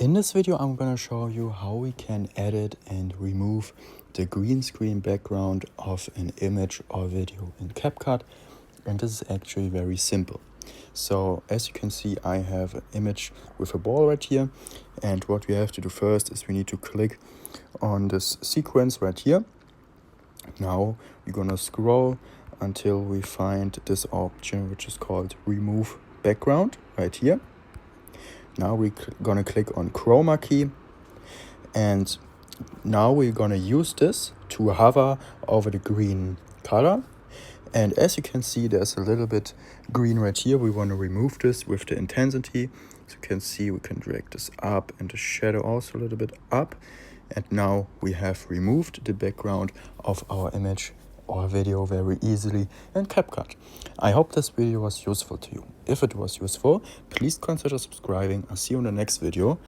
In this video, I'm gonna show you how we can edit and remove the green screen background of an image or video in CapCut. And this is actually very simple. So as you can see, I have an image with a ball right here. And what we have to do first is we need to click on this sequence right here. Now we're gonna scroll until we find this option, which is called remove background right here. Now we're gonna click on Chroma key, and now we're gonna use this to hover over the green color. And as you can see, there's a little bit green right here. We want to remove this with the intensity. As you can see, we can drag this up and the shadow also a little bit up. And now we have removed the background of our image or video very easily in CapCut. I hope this video was useful to you. If it was useful, please consider subscribing. I'll see you in the next video.